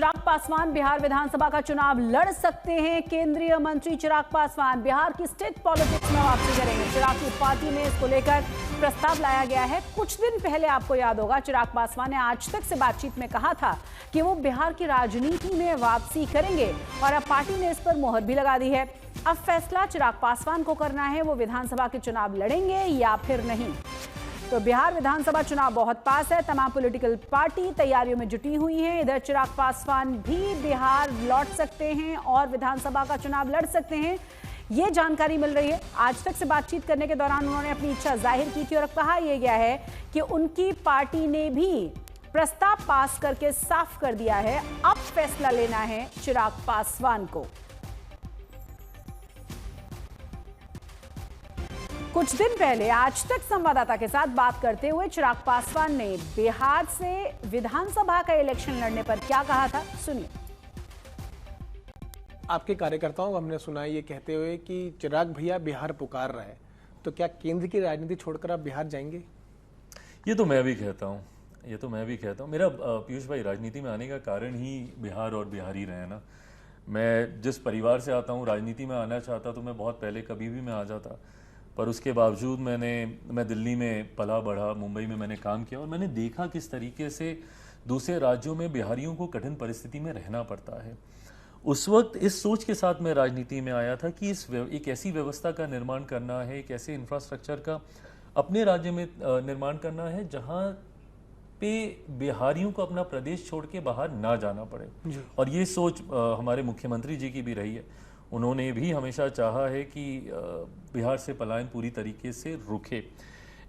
चिराग पासवान बिहार विधानसभा का चुनाव लड़ सकते हैं। केंद्रीय मंत्री चिराग पासवान बिहार की स्टेट पॉलिटिक्स में वापसी करेंगे। चिराग की पार्टी में इसको लेकर प्रस्ताव लाया गया है। कुछ दिन पहले आपको याद होगा, चिराग पासवान ने आज तक से बातचीत में कहा था कि वो बिहार की राजनीति में वापसी करेंगे और अब पार्टी ने इस पर मोहर भी लगा दी है। अब फैसला चिराग पासवान को करना है, वो विधानसभा के चुनाव लड़ेंगे या फिर नहीं। तो बिहार विधानसभा चुनाव बहुत पास है। तमाम पॉलिटिकल पार्टी तैयारियों में जुटी हुई हैं। इधर चिराग पासवान भी बिहार लौट सकते हैं और विधानसभा का चुनाव लड़ सकते हैं, ये जानकारी मिल रही है। आज तक से बातचीत करने के दौरान उन्होंने अपनी इच्छा जाहिर की थी और कहा यह गया है कि उनकी पार्टी ने भी प्रस्ताव पास करके साफ कर दिया है, अब फैसला लेना है चिराग पासवान को। कुछ दिन पहले आज तक संवाददाता के साथ बात करते हुए चिराग पासवान ने बिहार से विधानसभा का इलेक्शन लड़ने पर क्या कहा था, सुनिए। आपके कार्यकर्ताओं को हमने सुना ये कहते हुए कि चिराग भैया बिहार पुकार रहे, तो क्या केंद्र की राजनीति छोड़कर आप बिहार जाएंगे? ये तो मैं भी कहता हूँ, मेरा पीयूष भाई राजनीति में आने का कारण ही बिहार और बिहारी रहे ना। मैं जिस परिवार से आता हूँ, राजनीति में आना चाहता तो मैं बहुत पहले कभी भी मैं आ जाता, पर उसके बावजूद मैं दिल्ली में पला बढ़ा, मुंबई में मैंने काम किया और मैंने देखा किस तरीके से दूसरे राज्यों में बिहारियों को कठिन परिस्थिति में रहना पड़ता है। उस वक्त इस सोच के साथ मैं राजनीति में आया था कि एक ऐसी व्यवस्था का निर्माण करना है, एक ऐसे इंफ्रास्ट्रक्चर का अपने राज्य में निर्माण करना है जहाँ पे बिहारियों को अपना प्रदेश छोड़ के बाहर ना जाना पड़े। और ये सोच हमारे मुख्यमंत्री जी की भी रही है। उन्होंने भी हमेशा चाहा है कि बिहार से पलायन पूरी तरीके से रुके।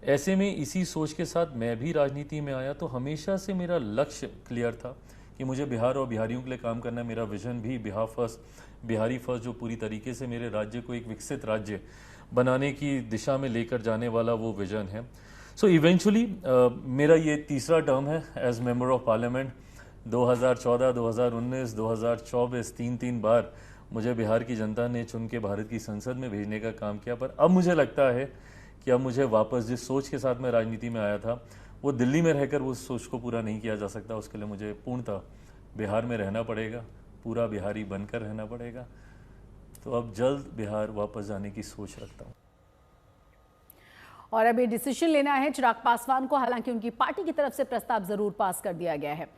ऐसे में इसी सोच के साथ मैं भी राजनीति में आया, तो हमेशा से मेरा लक्ष्य क्लियर था कि मुझे बिहार और बिहारियों के लिए काम करना है। मेरा विजन भी बिहार फर्स्ट, बिहारी फर्स्ट, जो पूरी तरीके से मेरे राज्य को एक विकसित राज्य बनाने की दिशा में लेकर जाने वाला वो विजन है। सो इवेंचुअली मेरा ये तीसरा टर्म है एज मेंबर ऑफ पार्लियामेंट। 2014, 2019, 2024 तीन बार मुझे बिहार की जनता ने चुन के भारत की संसद में भेजने का काम किया। पर अब मुझे लगता है कि अब मुझे वापस जिस सोच के साथ मैं राजनीति में आया था, वो दिल्ली में रहकर वो सोच को पूरा नहीं किया जा सकता। उसके लिए मुझे पूर्णतः बिहार में रहना पड़ेगा, पूरा बिहारी बनकर रहना पड़ेगा। तो अब जल्द बिहार वापस जाने की सोच रखता हूँ। और अब ये डिसीजन लेना है चिराग पासवान को, हालांकि उनकी पार्टी की तरफ से प्रस्ताव जरूर पास कर दिया गया है।